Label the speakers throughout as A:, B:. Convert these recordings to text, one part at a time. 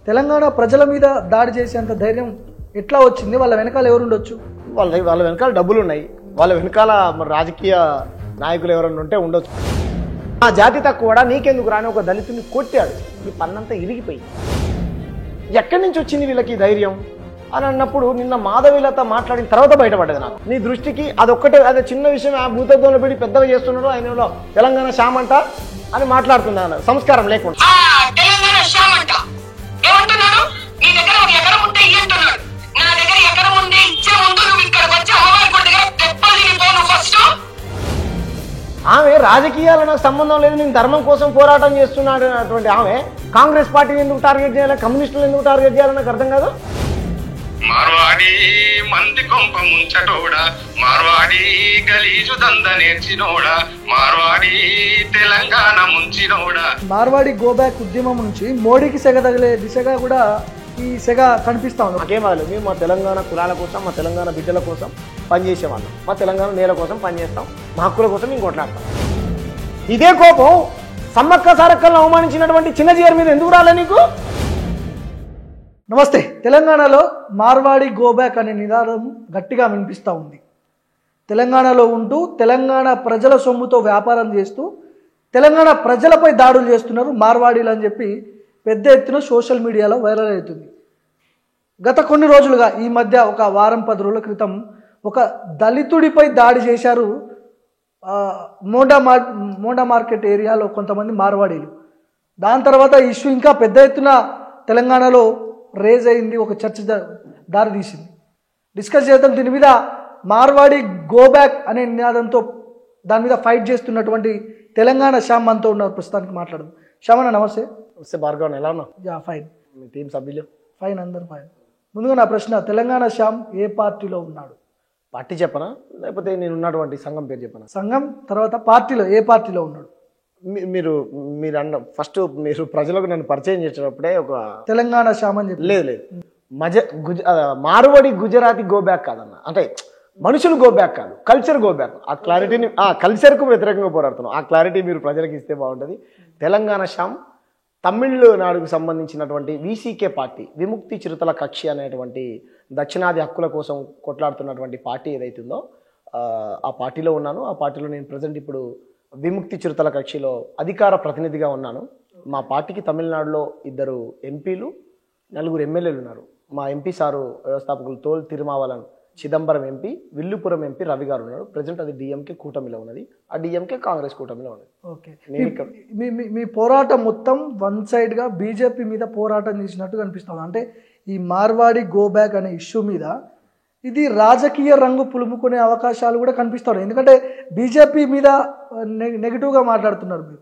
A: తెలంగాణ ప్రజల మీద దాడి చేసేంత ధైర్యం ఎట్లా వచ్చింది? వాళ్ళ వెనకాల ఎవరు ఉండొచ్చు?
B: వాళ్ళ వెనకాల డబ్బులు ఉన్నాయి, వాళ్ళ వెనకాల రాజకీయ నాయకులు ఎవరైనా ఉంటే ఉండొచ్చు. ఆ జాతి తక్కువ నీకెందుకు రాని ఒక దళితుని కొట్టాడు, ఈ పన్నంతా ఇరిగిపోయింది. ఎక్కడి నుంచి వచ్చింది వీళ్ళకి ధైర్యం అని అన్నప్పుడు నిన్న మాధవీలత మాట్లాడిన తర్వాత బయటపడ్డది నాకు. నీ దృష్టికి అదొక్కటే, అదే చిన్న విషయం. ఆ భూతత్వంలో పెట్టి పెద్దగా చేస్తున్నాడు ఆయన, తెలంగాణ శామంట అని మాట్లాడుతున్నాను సంస్కారం లేకుండా. ఆమె రాజకీయాల నాకు సంబంధం లేదు, నేను ధర్మం కోసం పోరాటం చేస్తున్నాడు అటువంటి ఆమె కాంగ్రెస్ పార్టీని ఎందుకు టార్గెట్ చేయాలి, కమ్యూనిస్టులు ఎందుకు టార్గెట్ చేయాలని నాకు అర్థం కాదు.
C: మార్వాడి మంది కొంప ముంచటోడా, మార్వాడి గలీజు దంద నేర్చినోడా, మార్వాడి తెలంగాణ ముంచినోడా.
A: మార్వాడి గోబ్యాక్ ఉద్యమం నుంచి మోడీకి సెగ తగిలే దిశగా కూడా ఈ సెగ కనిపిస్తా ఉంది.
B: నాకేం అవ్వలేదు, మేము మా తెలంగాణ కులాల కోసం, మా తెలంగాణ బిడ్డల కోసం పనిచేసేవాళ్ళం, మా తెలంగాణ నేల కోసం పనిచేస్తాం, మా హక్కుల కోసం మేము కొట్లాడతాం. ఇదే కోపం సమ్మక్క సారక్కలను అవమానించినటువంటి చిన్నజీఆర్ మీద ఎందుకు రాలే నీకు?
A: నమస్తే. తెలంగాణలో మార్వాడి గోబ్యాక్ అనే నినాదం గట్టిగా వినిపిస్తూ ఉంది. తెలంగాణలో ఉంటూ తెలంగాణ ప్రజల సొమ్ముతో వ్యాపారం చేస్తూ తెలంగాణ ప్రజలపై దాడులు చేస్తున్నారు మార్వాడీలు అని చెప్పి పెద్ద ఎత్తున సోషల్ మీడియాలో వైరల్ అవుతుంది. గత కొన్ని రోజులుగా, ఈ మధ్య ఒక వారం 10 రోజుల క్రితం ఒక దళితుడిపై దాడి చేశారు మోండా మార్కెట్ ఏరియాలో కొంతమంది మార్వాడీలు. దాని తర్వాత ఇష్యూ ఇంకా పెద్ద ఎత్తున తెలంగాణలో రేజ్ అయింది, ఒక చర్చ దారి తీసింది. డిస్కస్ చేద్దాం దీని మీద. మార్వాడి గోబ్యాక్ అనే నినాదంతో దాని మీద ఫైట్ చేస్తున్నటువంటి తెలంగాణ శ్యామ్ మనతో ఉన్నారు, ప్రస్తుతానికి మాట్లాడదాం. శ్యామన్న నమస్తే.
B: వస్తే భార్గవ్ ఎలా ఉన్నావు?
A: Yeah fine.
B: మీ టీం సభ్యులు
A: ఫైన్, అందరు ఫైన్. ముందుగా నా ప్రశ్న, తెలంగాణ శ్యామ్ ఏ పార్టీలో ఉన్నాడు?
B: పార్టీ చెప్పనా లేకపోతే నేను ఉన్నటువంటి సంఘం పేరు చెప్పనా?
A: సంఘం తర్వాత పార్టీలో ఏ పార్టీలో ఉన్నాడు?
B: మీరు అన్న ఫస్ట్ మీరు ప్రజలకు నన్ను పరిచయం చేసేటప్పుడే ఒక
A: తెలంగాణ శ్యామ్ అని చెప్పి.
B: లేదు మార్వాడి గుజరాతీ గోబ్యాక్ కాదన్న, అంటే మనుషులు గోబ్యాక్ కాదు, కల్చర్ గోబ్యాక్. ఆ క్లారిటీని, కల్చర్కు వ్యతిరేకంగా పోరాడుతున్నాం, ఆ క్లారిటీ మీరు ప్రజలకు ఇస్తే బాగుంటుంది. తెలంగాణ శ్యామ్ తమిళనాడుకు సంబంధించినటువంటి వీసీకే పార్టీ, విముక్తి చిరుతల కక్షి అనేటువంటి దక్షిణాది హక్కుల కోసం కొట్లాడుతున్నటువంటి పార్టీ ఏదైతుందో ఆ పార్టీలో ఉన్నాను. ఆ పార్టీలో నేను ప్రజెంట్ ఇప్పుడు విముక్తి చిరుతల కక్షిలో అధికార ప్రతినిధిగా ఉన్నాను. మా పార్టీకి తమిళనాడులో 2 ఎంపీలు 4 ఎమ్మెల్యేలు ఉన్నారు. మా ఎంపీ సారు వ్యవస్థాపకులు తోల్ తిరుమావలన్ చిదంబరం ఎంపీ, విల్లుపురం ఎంపీ రవి గారు ఉన్నారు. ప్రజెంట్ అది డిఎంకే కూటమిలో ఉన్నది, ఆ డిఎంకే కాంగ్రెస్ కూటమిలో ఉన్నది.
A: ఓకే. మీ పోరాటం మొత్తం వన్ సైడ్గా బీజేపీ మీద పోరాటం చేసినట్టు కనిపిస్తుంది. అంటే ఈ మార్వాడి గోబ్యాక్ అనే ఇష్యూ మీద ఇది రాజకీయ రంగు పులుముకునే అవకాశాలు కూడా కనిపిస్తాయి. ఎందుకంటే బీజేపీ మీద నెగిటివ్గా మాట్లాడుతున్నారు మీరు.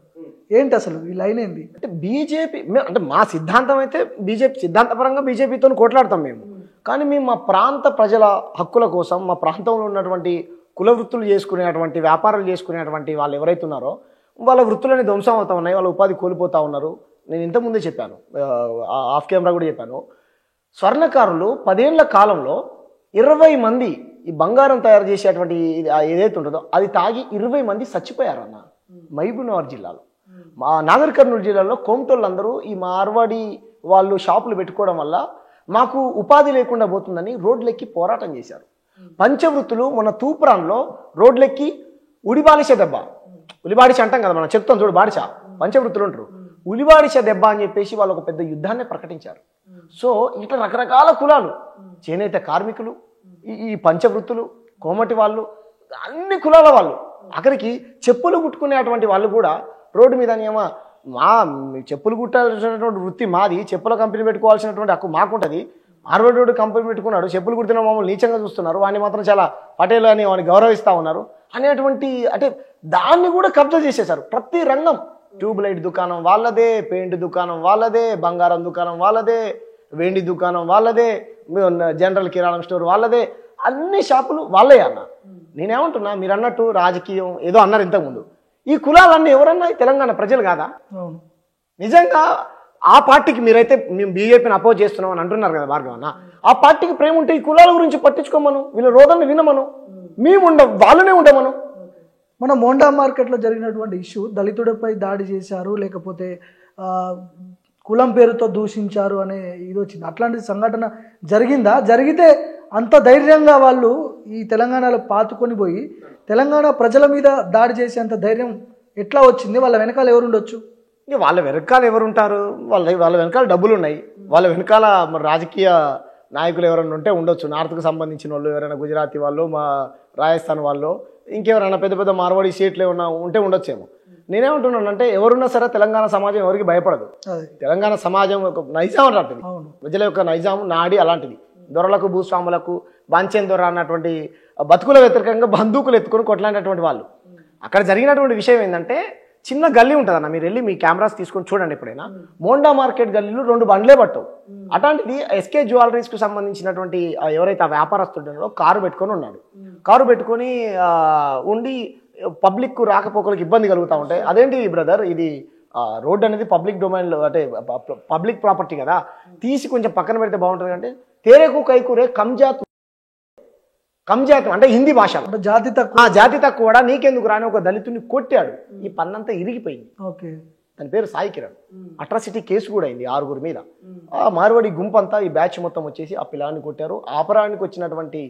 A: ఏంటి అసలు ఈ లైన్ ఏంది?
B: అంటే బీజేపీ అంటే మా సిద్ధాంతం అయితే బీజేపీ సిద్ధాంతపరంగా బీజేపీతో కొట్లాడతాం మేము, కానీ మేము మా ప్రాంత ప్రజల హక్కుల కోసం, మా ప్రాంతంలో ఉన్నటువంటి కుల వృత్తులు చేసుకునేటువంటి, వ్యాపారాలు చేసుకునేటువంటి వాళ్ళు ఎవరైతే ఉన్నారో వాళ్ళ వృత్తులని ధ్వంసం అవుతా ఉన్నాయి, వాళ్ళ ఉపాధి కోల్పోతూ ఉన్నారు. నేను ఇంతకుముందే చెప్పాను, ఆఫ్ కెమెరా కూడా చెప్పాను. స్వర్ణకారులు 10 ఏళ్ల కాలంలో 20 మంది ఈ బంగారం తయారు చేసేటువంటి ఏదైతే ఉంటుందో అది తాగి 20 మంది చచ్చిపోయారన్న మహబూబ్నగర్ జిల్లాలో. మా నాగర్ కర్నూలు జిల్లాలో కోమటోళ్ళందరూ ఈ మార్వాడి వాళ్ళు షాపులు పెట్టుకోవడం వల్ల మాకు ఉపాధి లేకుండా పోతుందని రోడ్లెక్కి పోరాటం చేశారు. పంచవృత్తులు మన తూప్రాన్లో రోడ్లెక్కి ఉలిబాడిసే దెబ్బ, ఉలిబాడిస అంటాం కదా మనం, చెప్తాం చూడు బాడిస, పంచవృత్తులు ఉంటారు, ఉలిబాడిసే దెబ్బ అని చెప్పేసి వాళ్ళు ఒక పెద్ద యుద్ధాన్ని ప్రకటించారు. సో ఇట్లా రకరకాల కులాలు, చేనేత కార్మికులు, ఈ పంచవృత్తులు, కోమటి వాళ్ళు, అన్ని కులాల వాళ్ళు, ఆఖరికి చెప్పులు కుట్టుకునేటువంటి వాళ్ళు కూడా రోడ్డు మీద చెప్పులు కుట్టాల్సినటువంటి వృత్తి మాది, చెప్పుల కంపెనీ పెట్టుకోవాల్సినటువంటి హక్కు మాకుంటుంది. మార్వాడి కంపెనీ పెట్టుకున్నాడు, చెప్పులు కుడుతున్న మమ్మల్ని నీచంగా చూస్తున్నారు, వాడిని మాత్రం చాలా పటేల్ అని వాడిని గౌరవిస్తూ ఉన్నారు అనేటువంటి, అంటే దాన్ని కూడా కబ్జా చేసేశారు. ప్రతి రంగం, ట్యూబ్ లైట్ దుకాణం వాళ్ళదే, పెయింట్ దుకాణం వాళ్ళదే, బంగారం దుకాణం వాళ్ళదే, వెండి దుకాణం వాళ్ళదే, జనరల్ కిరాణం స్టోర్ వాళ్ళదే, అన్ని షాపులు వాళ్ళే అన్న. నేనేమంటున్నా, మీరు అన్నట్టు రాజకీయం ఏదో అన్నారు ఇంతకుముందు, ఈ కులాలన్నీ ఎవరన్నా తెలంగాణ ప్రజలు కాదా? నిజంగా ఆ పార్టీకి మీరైతే మేము బీజేపీని అపోజ్ చేస్తున్నాం అని అంటున్నారు కదా భార్గవ్ అన్న, ఆ పార్టీకి ప్రేమ ఉంటే ఈ కులాల గురించి పట్టించుకోమను, వీళ్ళ రోదనని వినమను, మేము వాళ్ళనే ఉండమను.
A: మన మోండా మార్కెట్లో జరిగినటువంటి ఇష్యూ, దళితుడిపై దాడి చేశారు, లేకపోతే కులం పేరుతో దూషించారు అనే ఇది వచ్చింది. అట్లాంటి సంఘటన జరిగిందా? జరిగితే అంత ధైర్యంగా వాళ్ళు ఈ తెలంగాణలో పాతుకొని పోయి తెలంగాణ ప్రజల మీద దాడి చేసేంత ధైర్యం ఎట్లా వచ్చింది? వాళ్ళ వెనకాల ఎవరు ఉండొచ్చు?
B: ఇక వాళ్ళ వెనకాల ఎవరు ఉంటారు? వాళ్ళ వెనకాల డబ్బులు ఉన్నాయి. వాళ్ళ వెనకాల రాజకీయ నాయకులు ఎవరైనా ఉంటే ఉండొచ్చు. నార్త్కు సంబంధించిన వాళ్ళు ఎవరైనా, గుజరాతీ వాళ్ళు, మా రాజస్థాన్ వాళ్ళు, ఇంకెవరైనా పెద్ద పెద్ద మార్వాడి సీట్లు ఏమన్నా ఉంటే ఉండొచ్చేమో. నేనేమంటున్నానంటే ఎవరున్నా సరే తెలంగాణ సమాజం ఎవరికి భయపడదు. తెలంగాణ సమాజం ఒక నైజాం అలాంటిది, ప్రజల యొక్క నైజాం నాడి అలాంటిది. దొరలకు, భూస్వాములకు, బాంచేన్ దొర అన్నటువంటి బతుకుల వ్యతిరేకంగా బందూకులు ఎత్తుకొని కొట్లాడినటువంటి వాళ్ళు. అక్కడ జరిగినటువంటి విషయం ఏంటంటే, చిన్న గల్లీ ఉంటుంది అన్న, మీరు వెళ్ళి మీ కెమెరాస్ తీసుకొని చూడండి ఎప్పుడైనా. మోండా మార్కెట్ గల్లీలో 2 బండ్లే పట్టవు. అట్లాంటిది ఎస్కే జ్యువెలరీస్కు సంబంధించినటువంటి ఎవరైతే ఆ వ్యాపారస్తుంటారో కారు పెట్టుకొని ఉన్నాడు. కారు పెట్టుకొని ఉండి పబ్లిక్ రాకపోకలకు ఇబ్బంది కలుగుతూ ఉంటాయి. అదేంటి బ్రదర్, ఇది రోడ్ అనేది పబ్లిక్ డొమైన్లో, అంటే పబ్లిక్ ప్రాపర్టీ కదా, తీసి కొంచెం పక్కన పెడితే బాగుంటుంది అంటే, తేరేకు కైకూరే కంజాత్ అంటే హిందీ భాష, జాతి తక్కువ కూడా నీకెందుకు రాని ఒక దళితుని కొట్టాడు. ఈ పన్నంతా ఇరిగిపోయింది. దాని పేరు సాయి కిరణ్. అట్రాసిటీ కేసు కూడా అయింది 6 మీద. ఆ మార్వాడి గుంపంతా, ఈ బ్యాచ్ మొత్తం వచ్చేసి ఆ పిల్లాన్ని కొట్టారు. ఆపరానికి వచ్చినటువంటి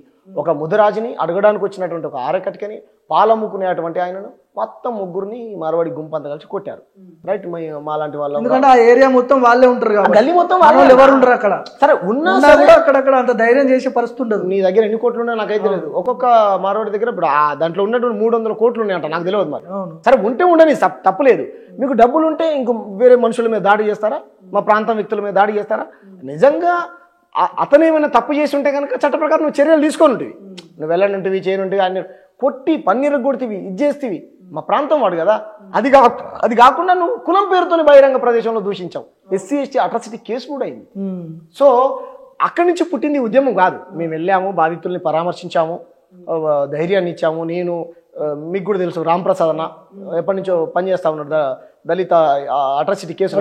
B: ఒక ముదరాజుని, అడగడానికి వచ్చినటువంటి ఒక ఆరకటికని, పాలమ్ముకునేటువంటి ఆయనను, మొత్తం ముగ్గురిని మార్వాడి గుంపంతా కలిసి కొట్టారు. రైట్, మా లాంటి వాళ్ళు,
A: ఎందుకంటే ఆ ఏరియా మొత్తం వాళ్ళే ఉంటారు,
B: గల్లీ మొత్తం
A: ఎవరు ఉండరు అక్కడ.
B: సరే ఉన్నా
A: అక్కడక్కడ అంత ధైర్యం చేసే పరిస్థితి ఉండదు.
B: నీ దగ్గర ఎన్ని కోట్లు ఉన్నాయో నాకైతే తెలియదు. ఒక్కొక్క మార్వాడి దగ్గర ఇప్పుడు దాంట్లో ఉన్నటువంటి 300 కోట్లు ఉన్నాయంట, నాకు తెలియదు మరి. సరే ఉంటే ఉండని, తప్పులేదు. మీకు డబ్బులు ఉంటే ఇంకో వేరే మనుషుల మీద దాడి చేస్తారా? మా ప్రాంతం వ్యక్తుల మీద దాడి చేస్తారా? నిజంగా అతను ఏమైనా తప్పు చేసి ఉంటే కనుక చట్ట ప్రకారం నువ్వు చర్యలు తీసుకొని ఉంటుంది. నువ్వు వెళ్ళనుంటివి, చేయనుంటివి, అన్ని కొట్టి పన్నీరు కొడితివి, ఇది చేస్తేవి. మా ప్రాంతం వాడు కదా. అది కాకుండా నువ్వు కులం పేరుతోని బహిరంగ ప్రదేశంలో దూషించావు. ఎస్సీ ఎస్టీ అట్రాసిటీ కేసు కూడా అయింది. సో అక్కడి నుంచి పుట్టింది ఉద్యమం కాదు. మేము వెళ్ళాము, బాధితుల్ని పరామర్శించాము, ధైర్యాన్ని ఇచ్చాము. నేను, మీకు కూడా తెలుసు, రాంప్రసాద్ అన్న ఎప్పటి నుంచో పనిచేస్తా ఉన్నాడు దళిత అట్రాసిటీ కేసు,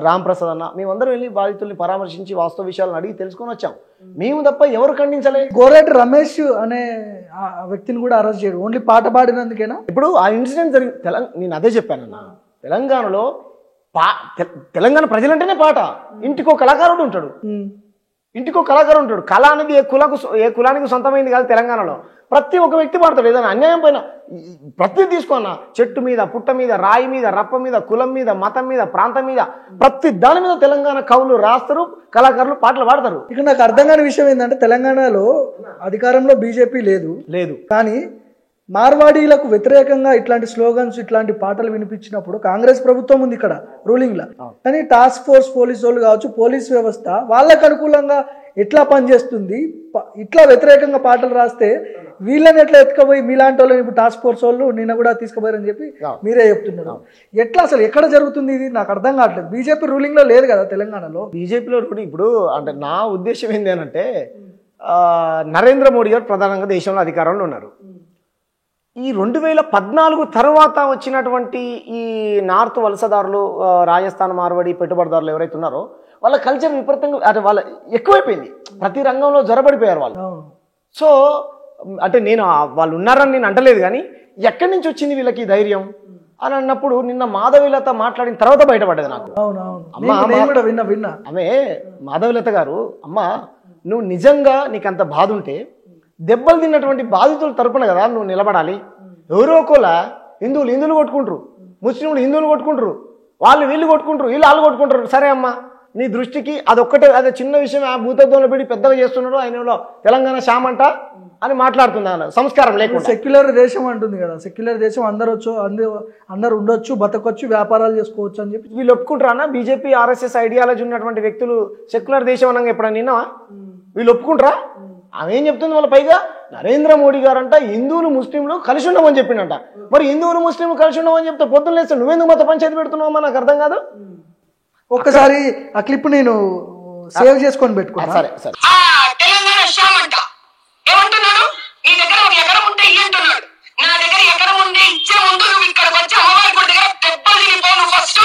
B: రాంప్రసాద్ అన్న, మేమందరం వెళ్ళి బాధితుల్ని పరామర్శించి వాస్తవ విషయాలను అడిగి తెలుసుకొని వచ్చాం. మేము తప్ప ఎవరు ఖండించలే.
A: గోరేటి రమేష్ అనే వ్యక్తిని కూడా అరెస్ట్ చేయడు, ఓన్లీ పాట పాడినందుకేనా?
B: ఇప్పుడు ఆ ఇన్సిడెంట్ జరిగి నేను అదే చెప్పానన్న, తెలంగాణలో తెలంగాణ ప్రజలంటేనే పాట. ఇంటికో కళాకారుడు ఉంటాడు, కళ అనేది ఏ కులానికి సొంతమైంది కాదు. తెలంగాణలో ప్రతి ఒక్క వ్యక్తి పాడతాడు. ఏదైనా అన్యాయం పైన ప్రతి తీసుకున్నా, చెట్టు మీద, పుట్ట మీద, రాయి మీద, రప్ప మీద, కులం మీద, మతం మీద, ప్రాంతం మీద, ప్రతి దాని మీద తెలంగాణ కవులు రాస్తారు, కళాకారులు పాటలు పాడతారు.
A: ఇక నాకు అర్థం కాని విషయం ఏంటంటే, తెలంగాణలో అధికారంలో బీజేపీ లేదు, కానీ మార్వాడీలకు వ్యతిరేకంగా ఇట్లాంటి స్లోగన్స్, ఇట్లాంటి పాటలు వినిపించినప్పుడు కాంగ్రెస్ ప్రభుత్వం ఉంది ఇక్కడ రూలింగ్ లా, కానీ టాస్క్ ఫోర్స్ పోలీసు వాళ్ళు కావచ్చు, పోలీస్ వ్యవస్థ వాళ్ళకు అనుకూలంగా ఎట్లా పనిచేస్తుంది? ఇట్లా వ్యతిరేకంగా పాటలు రాస్తే వీళ్ళని ఎట్లా ఎత్తుకపోయి మీలాంటి వాళ్ళని ఇప్పుడు టాస్క్ ఫోర్స్ వాళ్ళు నిన్న కూడా తీసుకుపోయారని చెప్పి మీరే చెప్తున్నారు. ఎట్లా అసలు ఎక్కడ జరుగుతుంది ఇది? నాకు అర్థం కావట్లేదు. బీజేపీ రూలింగ్ లో లేదు కదా తెలంగాణలో.
B: బీజేపీలో ఇప్పుడు అంటే నా ఉద్దేశం ఏంటి అని అంటే, నరేంద్ర మోడీ గారు ప్రధానంగా దేశంలో అధికారంలో ఉన్నారు. ఈ 2014 తర్వాత వచ్చినటువంటి ఈ నార్త్ వలసదారులు, రాజస్థాన్ మార్వాడి పెట్టుబడిదారులు ఎవరైతే ఉన్నారో వాళ్ళ కల్చర్ విపరీతంగా, అంటే వాళ్ళ ఎక్కువైపోయింది. ప్రతి రంగంలో జొరబడిపోయారు వాళ్ళు. సో అంటే నేను వాళ్ళు ఉన్నారని నేను అంటలేదు, కానీ ఎక్కడి నుంచి వచ్చింది వీళ్ళకి ధైర్యం అని అన్నప్పుడు నిన్న మాధవీలత మాట్లాడిన తర్వాత బయటపడ్డది నాకు. ఆమె మాధవీలత గారు, అమ్మ నువ్వు నిజంగా నీకంత బాధ ఉంటే దెబ్బలు తిన్నటువంటి బాధితుల తరపున కదా నువ్వు నిలబడాలి. ఎవరో ఒకలా హిందువులు కొట్టుకుంటారు, ముస్లింలు హిందువులు కొట్టుకుంటారు, వీళ్ళు కొట్టుకుంటారు, వాళ్ళు కొట్టుకుంటారు. సరే అమ్మా, నీ దృష్టికి అదొక్కటే, అదే చిన్న విషయం. ఆ భూతత్వంలో పెట్టి పెద్దగా చేస్తున్నాడు, ఆయనలో తెలంగాణ శామంట అని మాట్లాడుతున్నాను. సంస్కారం లేకుండా
A: సెక్యులర్ దేశం అంటుంది కదా, సెక్యులర్ దేశం అందరూ ఉండొచ్చు, బతకొచ్చు, వ్యాపారాలు చేసుకోవచ్చు అని చెప్పి
B: వీళ్ళు ఒప్పుకుంటారా అన్న? బీజేపీ ఆర్ఎస్ఎస్ ఐడియాలజీ ఉన్నటువంటి వ్యక్తులు సెక్యులర్ దేశం అనగా ఎప్పుడైనా నిన్నవా? వీళ్ళు ఒప్పుకుంటారా? ఆమె ఏం చెప్తుంది? వాళ్ళ పైగా నరేంద్ర మోడీ గారంట హిందువులు ముస్లింలు కలిసి ఉండమని చెప్పిండంట. మరి హిందువులు ముస్లింలు కలిసి ఉండమని చెప్తే పొద్దున్న లేస్తే నువ్వెందుకు మత పంచాయతీ పెడుతున్నావమ్మా? నాకు అర్థం కాదు.
A: ఒక్కసారి ఆ క్లిప్ నేను సేవ్ చేసుకొని పెట్టుకున్నా.
B: సరే సరే.
D: తెలంగాణ శామంట ఏమంటున్నాడు? నీ దగ్గర ఒక ఎకరం ఉంటే ఇయ్యంటున్నాడు. నా దగ్గర ఎకరం ఉంటే ఇచ్చే ముందు నువ్వు ఇక్కడికి వచ్చి అమ్మవారి గుడి దగ్గర దెబ్బలు తినిపోను. ఫస్ట్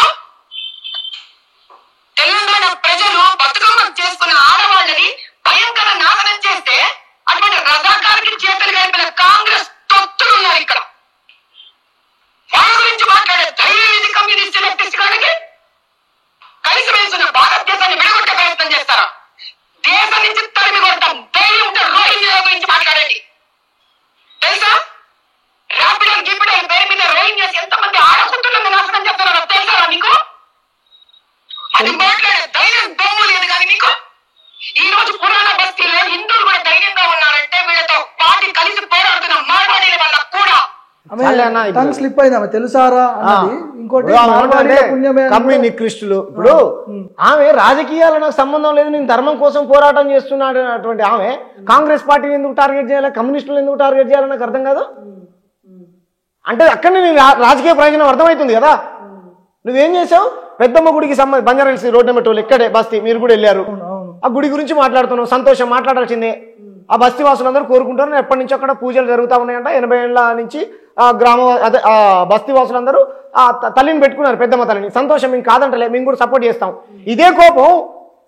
D: తెలంగాణ ప్రజలు బతుకమ్మ చేసుకున్న ఆడవాళ్ళని భయంకర నాశనం చేస్తే అటువంటి రజాకారికి చేతులు కలిపిన కాంగ్రెస్ తొత్తులు ఉన్నారు ఇక్కడ. వాళ్ళ గురించి మాట్లాడే ధైర్యం ఇది కమ్యూనిస్ట్ లెఫ్టిస్ట్ గారికి. కనీసం అది మాట్లాడే ధైర్యం దమ్ము లేదు కానీ మీకు. ఈ రోజు పురాణ బస్తీలో హిందువులు కూడా ధైర్యంగా ఉన్నారంటే వీళ్ళతో పార్టీ కలిసి పోరాడుతున్న మార్వాడీల వల్ల కూడా.
A: టంగ్ స్లిప్ అయింది ఆమె తెలుసారా అన్నది. ఇంకోటి
B: కమ్మి నికృష్టులు. ఇప్పుడు ఆమె రాజకీయాల నాకు సంబంధం లేదు, నేను ధర్మం కోసం పోరాటం చేస్తున్నాడు అటువంటి ఆమె కాంగ్రెస్ పార్టీని ఎందుకు టార్గెట్ చేయాలి, కమ్యూనిస్టులు ఎందుకు టార్గెట్ చేయాలని నాకు అర్థం కాదు. అంటే అక్కడనే నీ రాజకీయ ప్రయోజనం అర్థమవుతుంది కదా. నువ్వేం చేసావు, పెద్దమ్మ గుడికి సంబంధించి బంజారాహిల్స్ రోడ్ నెంబర్ 12 ఇక్కడే బస్తీ, మీరు కూడా వెళ్ళారు. ఆ గుడి గురించి మాట్లాడుతున్నావు, సంతోషం, మాట్లాడాల్సిందే. ఆ బస్తీ వాసులందరూ కోరుకుంటారు, ఎప్పటి నుంచో అక్కడ పూజలు జరుగుతూ ఉన్నాయంట. 80 ఏళ్ళ నుంచి ఆ గ్రామ అదే ఆ బస్తీ వాసులందరూ ఆ తల్లిని పెట్టుకున్నారు, పెద్దమ్మ తల్లిని. సంతోషం, మేము కాదంటలే, మేము కూడా సపోర్ట్ చేస్తాం. ఇదే కోపం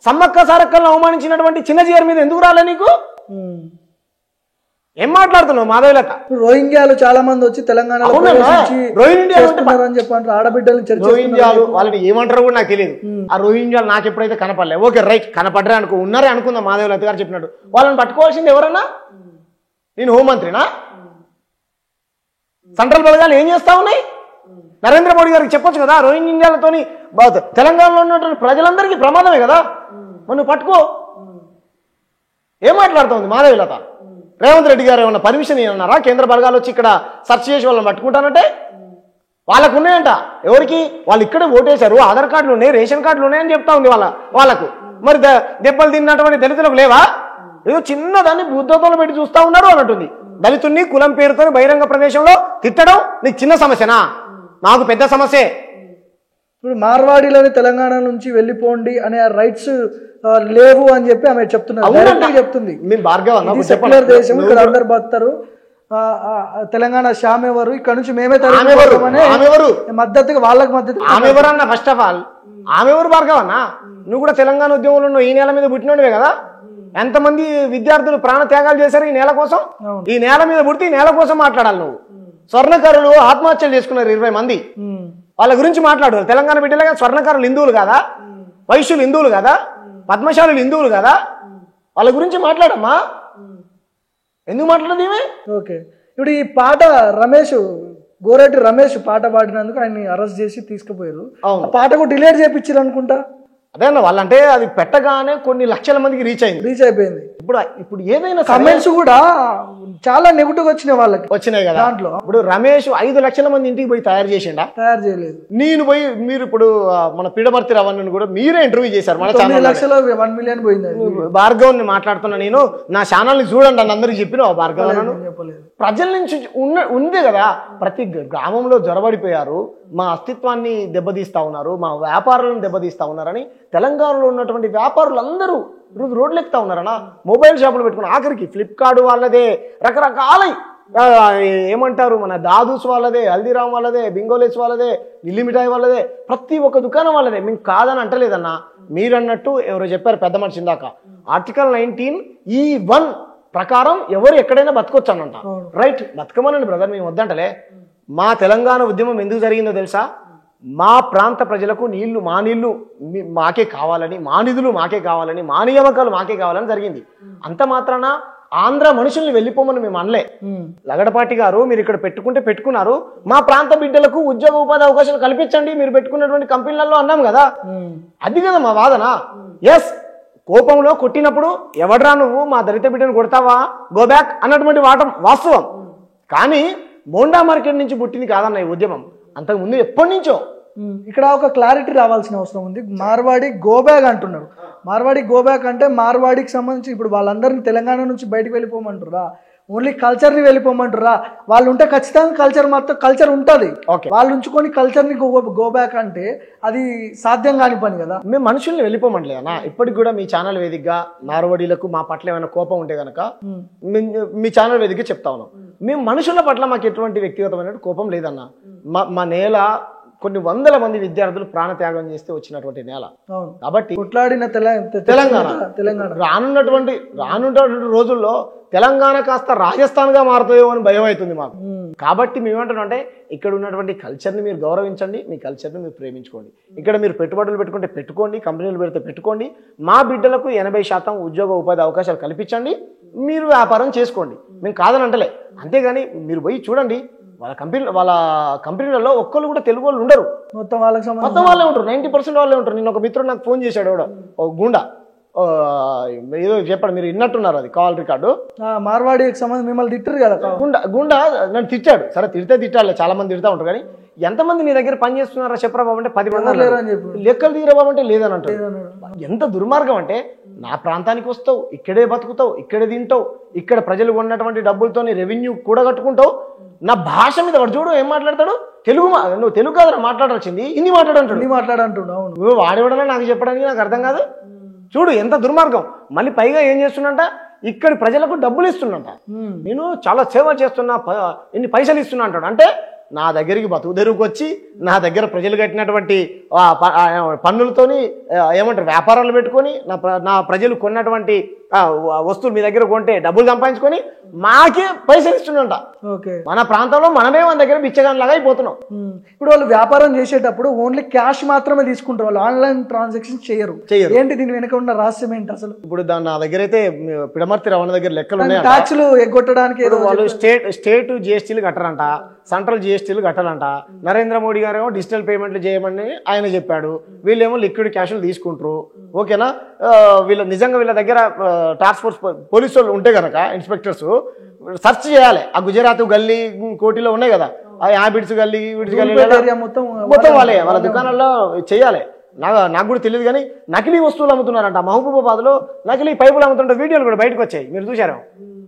B: సమ్మక్క సారక్కలను అవమానించినటువంటి చిన్నజీఆర్ మీద ఎందుకు రాలే నీకు? ఏం మాట్లాడుతున్నావు మాధవీలత?
A: రోహింగ్యాలు చాలా మంది వచ్చి తెలంగాణలో
B: రోహింగ్యాలు వాళ్ళని ఏమంటారో కూడా నాకు తెలియదు. ఆ రోహింగ్యాలు నాకు ఎప్పుడైతే కనపడలే, ఓకే రైట్, కనపడరే అనుకో, ఉన్నారే అనుకుందాం. మాధవీలత గారు చెప్పినట్టు వాళ్ళని పట్టుకోవాల్సింది ఎవరన్నా? నేను హోంమంత్రినా? సెంట్రల్ బలగాలు ఏం చేస్తా ఉన్నాయి? నరేంద్ర మోడీ గారికి చెప్పొచ్చు కదా, రోహింగ్యాలతోని తెలంగాణలో ఉన్నటువంటి ప్రజలందరికీ ప్రమాదమే కదా, మనం పట్టుకో. ఏం మాట్లాడుతోంది మాధవీలత? రేవంత్ రెడ్డి గారు ఏమన్నా పర్మిషన్ ఇవ్వన్నారా? కేంద్ర బలగాలు వచ్చి ఇక్కడ సెర్చ్ చేసి వాళ్ళని పట్టుకుంటానంటే వాళ్ళకు ఉన్నాయంట. ఎవరికి? వాళ్ళు ఇక్కడే ఓటేశారు, ఆధార్ కార్డులు ఉన్నాయి, రేషన్ కార్డులు ఉన్నాయని చెప్తా ఉంది వాళ్ళకు. మరి దెబ్బలు తిన్నటువంటి దళితులకు లేవా? ఏదో చిన్నదాన్ని బుద్ధతోలు పెట్టి చూస్తా ఉన్నారు అన్నట్టుంది. దళితుడిని కులం పేరుతో బహిరంగ ప్రదేశంలో తిట్టడం నీకు చిన్న సమస్యనా? నాకు పెద్ద సమస్యే.
A: ఇప్పుడు మార్వాడీలోని తెలంగాణ నుంచి వెళ్ళిపోండి అనే రైట్స్ లేవు అని చెప్పి ఆమె చెప్తుంది. సెక్యులర్ దేశం, ఇక్కడ అందరు బతారు, తెలంగాణ శ్యామ్ ఎవరు, ఇక్కడ నుంచి మేమే మద్దతుగా వాళ్ళకి మద్దతు.
B: ఆమె ఎవరన్నా? ఫస్ట్ ఆఫ్ ఆల్ ఆమె ఎవరు భార్గవ్ అన్న? నువ్వు కూడా తెలంగాణ ఉద్యమంలో ఉన్నావు, ఈ నేల మీద పుట్టినోడివే కదా. ఎంతమంది విద్యార్థులు ప్రాణ త్యాగాలు చేశారు ఈ నేల కోసం? ఈ నేల మీద పుడితే ఈ నేల కోసం మాట్లాడాలి నువ్వు. స్వర్ణకారులు ఆత్మహత్యలు చేసుకున్నారు 20 మంది, వాళ్ళ గురించి మాట్లాడు. తెలంగాణ బిడ్డలుగా స్వర్ణకారులు హిందువులు కాదా? వైశ్యులు హిందువులు కాదా? పద్మశాలులు హిందువులు కాదా? వాళ్ళ గురించి మాట్లాడమ్మా. ఎందుకు మాట్లాడదు ఈమె?
A: ఓకే, ఇప్పుడు ఈ పాట గోరెడ్డి రమేష్ పాట పాడినందుకు ఆయన్ని అరెస్ట్ చేసి తీసుకుపోయారు. ఆ పాట కూడా డిలీట్ చేయించారు అనుకుంటా.
B: అదే అన్న, వాళ్ళంటే అది పెట్టగానే కొన్ని లక్షల మందికి రీచ్ అయిపోయింది. ఇప్పుడు ఏదైనా
A: కమెంట్స్ కూడా చాలా నెగిటివ్ వచ్చినాయి, వాళ్ళకి
B: వచ్చినాయి కదా. దాంట్లో ఇప్పుడు రమేష్ 5 లక్షల మంది ఇంటికి పోయి తయారు చేసిండా?
A: తయారు చేయలేదు.
B: నేను పోయి, మీరు ఇప్పుడు మన పీడమర్తి రవణ్ణి కూడా మీరే ఇంటర్వ్యూ చేశారు. మన ఛానల్
A: 1 మిలియన్ పోయింది.
B: భార్గవ్ మాట్లాడుతున్నా నేను, నా ఛానల్ ని చూడండి అని అందరికి చెప్పిన భార్గవ్ ప్రజల నుంచి ఉంది కదా. ప్రతి గ్రామంలో జొరబడిపోయారు, మా అస్తిత్వాన్ని దెబ్బతీస్తా ఉన్నారు, మా వ్యాపారాలను దెబ్బతీస్తా ఉన్నారని తెలంగాణలో ఉన్నటువంటి వ్యాపారులు అందరూ రోడ్లు ఎక్కుతా ఉన్నారన్నా. మొబైల్ షాపులు పెట్టుకుని, ఆఖరికి ఫ్లిప్కార్ట్ వాళ్ళదే, రకరకాల ఏమంటారు మన దాదూస్ వాళ్ళదే, హల్దీరామ్ వాళ్ళదే, బింగోలేస్ వాళ్ళదే, ఢిల్లీ మిఠాయి వాళ్ళదే, ప్రతి ఒక్క దుకాణం వాళ్ళదే. మేము కాదని అంటలేదన్నా. మీరన్నట్టు ఎవరో చెప్పారు పెద్ద మనిషి ఇందాక, ఆర్టికల్ 19(1) ప్రకారం ఎవరు ఎక్కడైనా బతకొచ్చు అనంట. రైట్, బతకమనండి బ్రదర్, మేము వద్దంటలే. మా తెలంగాణ ఉద్యమం ఎందుకు జరిగిందో తెలుసా? మా ప్రాంత ప్రజలకు నీళ్లు, మా నీళ్లు మాకే కావాలని, మా నిధులు మాకే కావాలని, మా నియామకాలు మాకే కావాలని జరిగింది. అంత మాత్రాన ఆంధ్ర మనుషుల్ని వెళ్ళిపోమని మేము అనలే. లగడపాటి గారు మీరు ఇక్కడ పెట్టుకున్నారు, మా ప్రాంత బిడ్డలకు ఉద్యోగ ఉపాధి అవకాశాలు కల్పించండి మీరు పెట్టుకున్నటువంటి కంపెనీలలో అన్నాం కదా. అది కదా మా వాదన. ఎస్, కోపంలో కొట్టినప్పుడు ఎవడ్రా నువ్వు మా దళిత బిడ్డను కొడతావా, గో బ్యాక్ అన్నటువంటి వాస్తవం. కానీ మోండా మార్కెట్ నుంచి పుట్టింది కాదన్న ఈ ఉద్యమం, అంతకుముందు ఎప్పటి నుంచో.
A: ఇక్కడ ఒక క్లారిటీ రావాల్సిన అవసరం ఉంది. మార్వాడి గోబ్యాక్ అంటున్నారు. మార్వాడి గోబ్యాక్ అంటే మార్వాడికి సంబంధించి ఇప్పుడు వాళ్ళందరినీ తెలంగాణ నుంచి బయటకు వెళ్ళిపోమంటారా, ఓన్లీ కల్చర్ని వెళ్ళిపోమంటారా? వాళ్ళు ఉంటే ఖచ్చితంగా కల్చర్ ఉంటుంది. వాళ్ళు ఉంచుకొని కల్చర్ని గోబ్యాక్ అంటే అది సాధ్యం కాని పని కదా.
B: మేము మనుషుల్ని వెళ్ళిపోమంటలే అన్న. ఇప్పటికి కూడా మీ ఛానల్ వేదికగా మార్వాడీలకు మా పట్ల ఏమైనా కోపం ఉంటే గనక మీ ఛానల్ వేదికగా చెప్తా ఉన్నాం. మేము మనుషుల పట్ల మాకు ఎటువంటి వ్యక్తిగతమైన కోపం లేదన్న. మా నేల కొన్ని వందల మంది విద్యార్థులు ప్రాణత్యాగం చేస్తే వచ్చినటువంటి నేల కాబట్టి
A: కొట్లాడిన
B: తెలంగాణ రానున్నటువంటి రోజుల్లో తెలంగాణ కాస్త రాజస్థాన్ గా మారుతాయో అని భయం అవుతుంది మాకు. కాబట్టి మేమేమంటున్నాం అంటే ఇక్కడ ఉన్నటువంటి కల్చర్ని మీరు గౌరవించండి, మీ కల్చర్ని మీరు ప్రేమించుకోండి. ఇక్కడ మీరు పెట్టుబడులు పెట్టుకుంటే పెట్టుకోండి, కంపెనీలు పెడితే పెట్టుకోండి, మా బిడ్డలకు 80% ఉద్యోగ ఉపాధి అవకాశాలు కల్పించండి, మీరు వ్యాపారం చేసుకోండి, మేము కాదని అంటలే. అంతేగాని మీరు పోయి చూడండి వాళ్ళ కంపెనీలలో ఒక్కళ్ళు కూడా తెలుగు వాళ్ళు ఉండరు,
A: మొత్తం వాళ్ళకి
B: మొత్తం
A: సంబంధించి
B: వాళ్ళే ఉంటారు, 90% వాళ్ళే ఉంటారు. నేను ఒక మిత్రుడు నాకు ఫోన్ చేశాడు, ఎవడో ఓ గుండా ఏదో చెప్పాడు, మీరు విన్నట్టున్నారు అది కాల్ రికార్డు.
A: మార్వాడికి సంబంధించి మిమ్మల్ని తిట్టరు కదా.
B: గుండా నన్ను తిట్టాడు. సరే తిట్టాలి, చాలా మంది తిడతా ఉంటారు, కానీ ఎంతమంది నీ దగ్గర పని చేస్తున్నారా చెప్పరా బాబు అంటే 10 మంది
A: లేరని చెప్పి
B: లెక్కలు తీరా బాబు అంటే లేదని అంటారు. ఎంత దుర్మార్గం అంటే, నా ప్రాంతానికి వస్తావు, ఇక్కడే బతుకుతావు, ఇక్కడే తింటావు, ఇక్కడ ప్రజలు ఉన్నటువంటి డబ్బులతోని రెవెన్యూ కూడా కట్టుకుంటావు, నా భాష మీద వాడు చూడు ఏం మాట్లాడతాడు, నువ్వు తెలుగు కాదురా మాట్లాడాల్సింది, హిందీ
A: మాట్లాడంటుండు. అవును,
B: నువ్వు వాడేవాడనా నాకు చెప్పడానికి నాకు అర్థం కాదు. చూడు ఎంత దుర్మార్గం. మళ్ళీ పైగా ఏం చేస్తున్నంట, ఇక్కడి ప్రజలకు డబ్బులు ఇస్తున్నంట, నేను చాలా సేవ చేస్తున్నా, ఇన్ని పైసలు ఇస్తున్నా అంటాడు. అంటే నా దగ్గరికి బతుకు తెరువుకు వచ్చి నా దగ్గర ప్రజలు కట్టినటువంటి పన్నులతోని ఏమంటారు వ్యాపారాలు పెట్టుకొని నా ప్రజలు కొన్నటువంటి వస్తువులు మీ దగ్గర కొంటే డబ్బులు సంపాదించుకొని మాకే పైసలు ఇస్తున్నంట. మన ప్రాంతంలో మనమే మన దగ్గర బిచ్చగానిలాగా అయిపోతున్నాం.
A: ఇప్పుడు వాళ్ళు వ్యాపారం చేసేటప్పుడు ఓన్లీ క్యాష్ మాత్రమే తీసుకుంటారు, వాళ్ళు ఆన్లైన్ ట్రాన్సాక్షన్ చేయరు. ఏంటి దీని వెనక ఉన్న రహస్యం ఏంటి అసలు?
B: ఇప్పుడు నా దగ్గర అయితే పిడమర్తి రవాణా దగ్గర లెక్కలు ఉన్నాయి,
A: ట్యాక్స్లు ఎగ్గొట్టడానికి
B: వాళ్ళు స్టేట్ జిఎస్టీలు కట్టరంట, సెంట్రల్ జిఎస్టీలు కట్టాలంట. నరేంద్ర మోడీ గారు ఏమో డిజిటల్ పేమెంట్లు చేయమని ఆయన చెప్పాడు, వీళ్ళేమో లిక్విడ్ క్యాష్లు తీసుకుంటారు. ఓకేనా, నిజంగా వీళ్ళ దగ్గర టాస్క్ ఫోర్స్ పోలీసు వాళ్ళు ఉంటే కనుక ఇన్స్పెక్టర్స్ సెర్చ్ చేయాలి. ఆ గుజరాత్ గల్లీ కోటిలో ఉన్నాయి కదా, ఆ హ్యాబిట్స్ గల్లీ మొత్తం వాళ్ళ దుకాణాల్లో చేయాలి. నాకు కూడా తెలియదు, కానీ నకిలీ వస్తువులు అమ్ముతున్నారంట. మహబూబాబాద్ లో నకిలీ పైపులు అమ్ముతుంటే వీడియోలు కూడా బయటకు వచ్చాయి, మీరు చూసారు.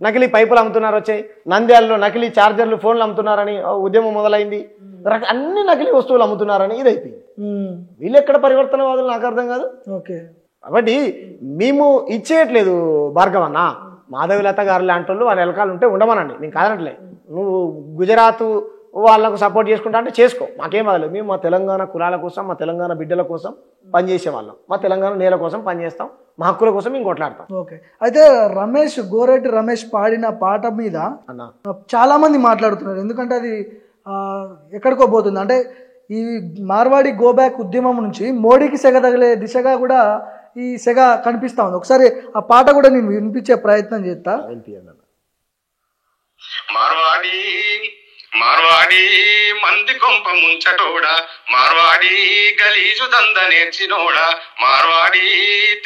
B: నకిలీ పైపులు అమ్ముతున్నారు వచ్చాయి, నంద్యాలలో నకిలీ చార్జర్లు ఫోన్లు అమ్ముతున్నారని ఉద్యమం మొదలైంది. అన్ని నకిలీ వస్తువులు అమ్ముతున్నారని ఇది అయిపోయింది. వీళ్ళు ఎక్కడ పరివర్తనవాదులు నాకు అర్థం కాదు. కాబట్టి మేము ఇచ్చేయట్లేదు భార్గవన్న, మాధవిలత గారు లాంటి వాళ్ళు వాళ్ళ ఎలకాలు ఉంటే ఉండమనండి, నేను కాదనట్లే. నువ్వు గుజరాత్ వాళ్ళకు సపోర్ట్ చేసుకుంటా అంటే చేసుకో, మాకేం వదలేదు. మేము మా తెలంగాణ కులాల కోసం, మా తెలంగాణ బిడ్డల కోసం పనిచేసే వాళ్ళం, మా తెలంగాణ నేల కోసం పనిచేస్తాం, మా హక్కుల కోసం మేము కొట్లాడతాం.
A: ఓకే, అయితే గోరెడ్డి రమేష్ పాడిన పాట మీద చాలా మంది మాట్లాడుతున్నారు, ఎందుకంటే అది ఎక్కడికో పోతుంది. అంటే ఈ మార్వాడి గోబ్యాక్ ఉద్యమం నుంచి మోడీకి సెగ తగిలే దిశగా కూడా ఈ సెగ కనిపిస్తా ఉంది. ఒకసారి ఆ పాట కూడా నేను వినిపించే ప్రయత్నం చేస్తా.
C: మార్వాడి మంది కొంప ముంచటోడా, మార్వాడి గలీజు దంద నేర్చినోడా, మార్వాడి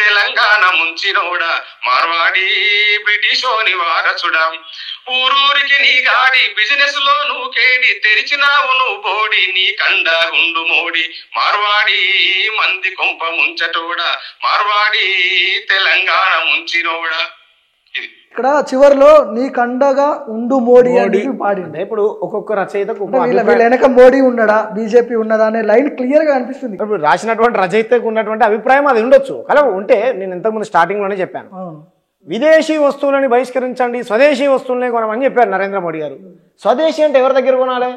C: తెలంగాణ ముంచినోడా, మార్వాడి బ్రిటిషోని వారసుడా, ఊరూరికి నీ గాడి బిజినెస్ లో నువ్వు కేడి, తెరిచినావు నువ్వు బోడి నీ కండ ఉండు మోడి, మార్వాడి మంది కొంప ముంచటోడా, మార్వాడి తెలంగాణ ముంచినోడా.
A: ఇక్కడ చివరిలో నీ కండగా ఉండు మోడీ అని పాడింది.
B: ఇప్పుడు ఒక్కొక్క రచయితకు
A: వెనక మోడీ ఉన్నాడా బీజేపీ ఉన్నదా అనే లైన్ క్లియర్ గా అనిపిస్తుంది.
B: ఇప్పుడు రాసినటువంటి రచయితకు ఉన్నటువంటి అభిప్రాయం అది ఉండొచ్చు, కల ఉంటే నేను ఇంతకుముందు స్టార్టింగ్ లోనే చెప్పాను, విదేశీ వస్తువులని బహిష్కరించండి, స్వదేశీ వస్తువులనే కొనమని చెప్పారు నరేంద్ర మోడీ గారు. స్వదేశీ అంటే ఎవరి దగ్గర కొనాలి?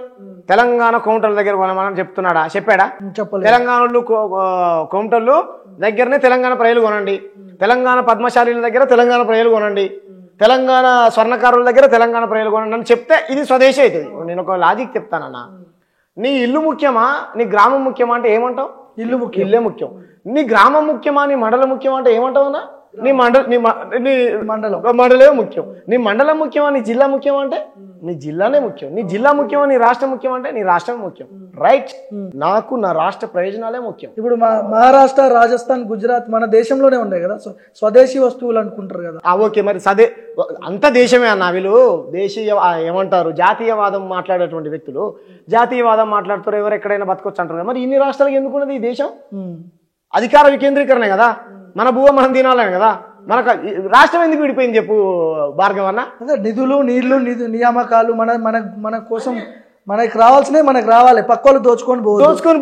B: తెలంగాణ కౌంటర్ల దగ్గర కొనమని చెప్తున్నాడా? చెప్పాడా? తెలంగాణలో కౌంటర్లు దగ్గరనే తెలంగాణ ప్రజలు కొనండి, తెలంగాణ పద్మశాలీల దగ్గర తెలంగాణ ప్రజలు కొనండి, తెలంగాణ స్వర్ణకారుల దగ్గర తెలంగాణ ప్రజలు కొనండి అని చెప్తే ఇది స్వదేశీ అవుతుంది. నేను ఒక లాజిక్ చెప్తానన్నా, నీ ఇల్లు ముఖ్యమా నీ గ్రామం ముఖ్యమా అంటే ఏమంటావు?
A: ఇల్లు ముఖ్యం,
B: ఇల్లే ముఖ్యం. నీ గ్రామం ముఖ్యమా నీ మండలం ముఖ్యమా అంటే ఏమంటావు? నీ మండలమే ముఖ్యం. నీ మండలం ముఖ్యమా నీ జిల్లా ముఖ్యమా అంటే నీ జిల్లానే ముఖ్యం. నీ జిల్లా ముఖ్యమా నీ రాష్ట్రం ముఖ్యం అంటే నీ రాష్ట్రమే ముఖ్యం. రైట్, నాకు నా రాష్ట్ర ప్రయోజనాలే ముఖ్యం.
A: ఇప్పుడు మహారాష్ట్ర, రాజస్థాన్, గుజరాత్ మన దేశంలోనే ఉన్నాయి కదా, స్వదేశీ వస్తువులు అనుకుంటారు కదా.
B: ఓకే, మరి అంత దేశమే అన్న. వీళ్ళు దేశీయ ఏమంటారు, జాతీయవాదం మాట్లాడేటువంటి వ్యక్తులు జాతీయవాదం మాట్లాడుతారు, ఎవరు ఎక్కడైనా బతకొచ్చు అంటారు. మరి ఇన్ని రాష్ట్రాలకు ఎందుకున్నది ఈ దేశం? అధికార వికేంద్రీకరణే కదా, మన భూమ మనం తినాలని కదా. మనకు రాష్ట్రం ఎందుకు విడిపోయింది చెప్పు భార్గవన్న?
A: అదే నిధులు, నీళ్లు, నియామకాలు మన కోసం మనకి రావాల్సినవి మనకు రావాలి, పక్కలు దోచుకొని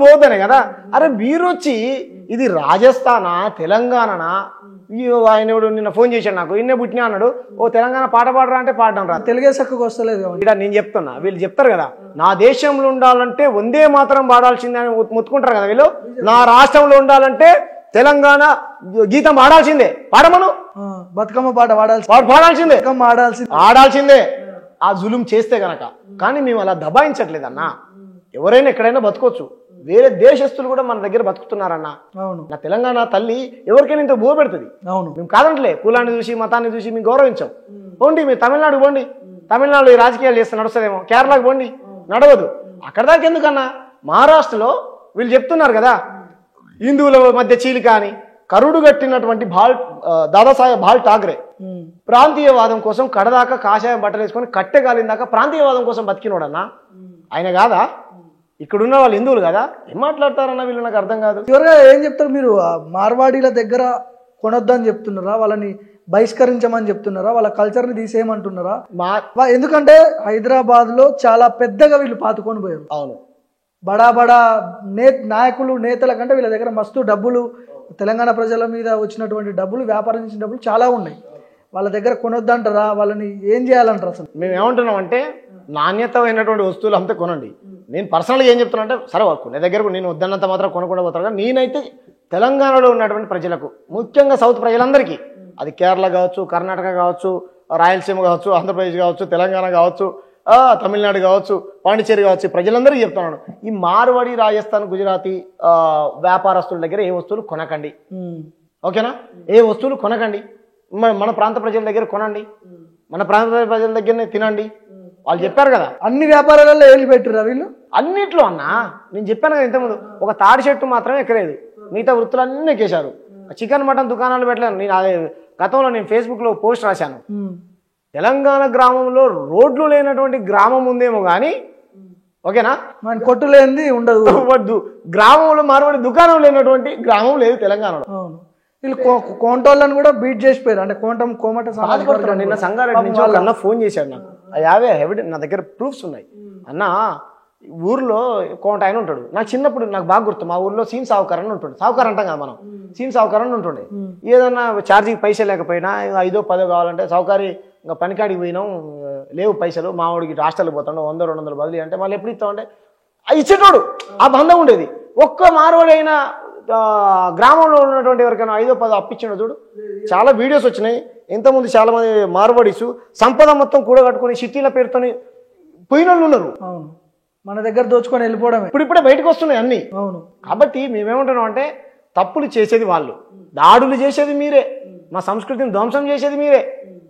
B: పోవద్దనే కదా. అరే మీరు వచ్చి ఇది రాజస్థానా తెలంగాణనా? ఆయన నిన్న ఫోన్ చేశాడు నాకు, ఇన్నే పుట్టినా అన్నాడు. ఓ తెలంగాణ పాట పాడరా అంటే పాడడం రా,
A: తెలుగే చక్కగా వస్తలేదు.
B: ఇక్కడ నేను చెప్తున్నా, వీళ్ళు చెప్తారు కదా నా దేశంలో ఉండాలంటే వందే మాత్రం పాడాల్సిందే అని మొత్తుకుంటారు కదా వీళ్ళు. నా రాష్ట్రంలో ఉండాలంటే తెలంగాణ గీతం ఆడాల్సిందే, పాడమను.
A: బతుకమ్మ పాట
B: పాడాల్సిందే, ఆడాల్సిందే ఆ జులుం చేస్తే గనక. కానీ మేము అలా దబాయించట్లేదన్నా, ఎవరైనా ఎక్కడైనా బతకొచ్చు. వేరే దేశస్తులు కూడా మన దగ్గర బతుకుతున్నారన్నా. నా తెలంగాణ తల్లి ఎవరికైనా ఇంత బో పెడుతుంది. మేము కాదంటలే, కులాన్ని చూసి మతాన్ని చూసి మేము గౌరవించాం. పోండి మీరు తమిళనాడు పోండి, తమిళనాడులో ఈ రాజకీయాలు చేస్తే నడుస్తుందేమో. కేరళకు పోండి, నడవదు. అక్కడ దాకా ఎందుకన్నా మహారాష్ట్రలో వీళ్ళు చెప్తున్నారు కదా హిందువుల మధ్య చీలిక అని. కరుడు కట్టినటువంటి దాదాసాహెబ్ బాల్ ఠాక్రే ప్రాంతీయవాదం కోసం కడదాకా కాషాయం బట్టలు వేసుకొని కట్టెగాలిన దాకా ప్రాంతీయవాదం కోసం బతికినోడన్నా ఆయన కాదా? ఇక్కడున్న వాళ్ళు హిందువులు కదా, ఏం మాట్లాడతారన్న వీళ్ళు, నాకు అర్థం కాదు.
A: చివరిగా ఏం చెప్తారు మీరు? మార్వాడీల దగ్గర కొనొద్దని చెప్తున్నారా, వాళ్ళని బహిష్కరించమని చెప్తున్నారా, వాళ్ళ కల్చర్ని తీసేయమంటున్నారా? ఎందుకంటే హైదరాబాద్ లో చాలా పెద్దగా వీళ్ళు పాతుకొని పోయారు.
B: అవును,
A: బడా బడా నాయకులు నేతల కంటే వీళ్ళ దగ్గర మస్తు డబ్బులు, తెలంగాణ ప్రజల మీద వచ్చినటువంటి డబ్బులు, వ్యాపారం చేసిన డబ్బులు చాలా ఉన్నాయి. వాళ్ళ దగ్గర కొనొద్దంటారా? వాళ్ళని ఏం చేయాలంటారు? అసలు
B: మేము ఏమంటున్నాం అంటే నాణ్యతమైనటువంటి వస్తువులు అంతా కొనండి. నేను పర్సనల్గా ఏం చెప్తున్నా అంటే సరే కొనే దగ్గరకు నేను వద్దన్నంత మాత్రం కొనకుండా పోతాను. కానీ నేనైతే తెలంగాణలో ఉన్నటువంటి ప్రజలకు, ముఖ్యంగా సౌత్ ప్రజలందరికీ, అది కేరళ కావచ్చు, కర్ణాటక కావచ్చు, రాయలసీమ కావచ్చు, ఆంధ్రప్రదేశ్ కావచ్చు, తెలంగాణ కావచ్చు, తమిళనాడు కావచ్చు, పాండిచేరి కావచ్చు, ప్రజలందరికీ చెప్తున్నాను, ఈ మార్వాడి, రాజస్థాన్, గుజరాతీ వ్యాపారస్తుల దగ్గర ఏ వస్తువులు కొనకండి. ఓకేనా? ఏ వస్తువులు కొనకండి. మన ప్రాంత ప్రజల దగ్గర కొనండి, మన ప్రాంత ప్రజల దగ్గరనే తినండి. వాళ్ళు చెప్పారు కదా.
A: అన్ని వ్యాపారాలలో ఏళ్ళు పెట్టిరా వీళ్ళు? అన్నిట్లో
B: అన్నా, నేను చెప్పాను కదా ఇంతకుముందు, ఒక తాడి చెట్టు మాత్రమే ఎక్కలేదు, మిగతా వృత్తులన్నీ ఎక్కేశారు. చికెన్ మటన్ దుకాణాలు పెట్టలేను. నేను అదే గతంలో నేను ఫేస్బుక్లో పోస్ట్ రాశాను, తెలంగాణ గ్రామంలో రోడ్లు లేనటువంటి గ్రామం ఉందేమో కానీ, ఓకేనా,
A: మన కొట్టు లేనిది ఉండదు.
B: వద్దు, గ్రామంలో మార్వాడి దుకాణం లేనటువంటి గ్రామం లేదు తెలంగాణలో.
A: వీళ్ళు కోంటోళ్ళని కూడా బీట్ చేసిపోయారు. అంటే కోమట
B: నిన్న సంగారెడ్డి నుంచి ఒక అన్న ఫోన్ చేశాడు నాకు. యావే ఎవిడెన్స్ నా దగ్గర ప్రూఫ్స్ ఉన్నాయి. అన్న ఊర్లో కోంట ఆయన ఉంటాడు. నాకు చిన్నప్పుడు నాకు బాగా గుర్తు, మా ఊర్లో సీన్ సావుకార్ అని ఉంటుండే. సావుకార్ అంటాం కదా మనం, సీన్ సావుకార్ అని ఉంటుండే. ఏదన్నా ఛార్జీకి పైసలు లేకపోయినా 5 10 కావాలంటే సావుకారి ఇంకా పనికాడికి పోయినాం, లేవు పైసలు, మా వాడికి హాస్టల్కి పోతాడు, 100 200 బదిలీ అంటే మళ్ళీ ఎప్పుడు ఇస్తామంటే అది ఇచ్చేటోడు. ఆ బంధం ఉండేది. ఒక్క మార్వాడి అయినా గ్రామంలో ఉన్నటువంటి ఎవరికైనా 5 10 అప్పించాడు చూడు. చాలా వీడియోస్ వచ్చినాయి. ఇంతకుముందు చాలా మంది మార్వాడీసు సంపద మొత్తం కూడగట్టుకుని సిటీల పేరుతోని పోయిన వాళ్ళు ఉన్నారు.
A: మన దగ్గర దోచుకొని వెళ్ళిపోవడం
B: ఇప్పుడే బయటకు వస్తున్నాయి అన్ని.
A: అవును.
B: కాబట్టి మేమేమంటున్నాం అంటే తప్పులు చేసేది వాళ్ళు, దాడులు చేసేది మీరే, మా సంస్కృతిని ధ్వంసం చేసేది మీరే,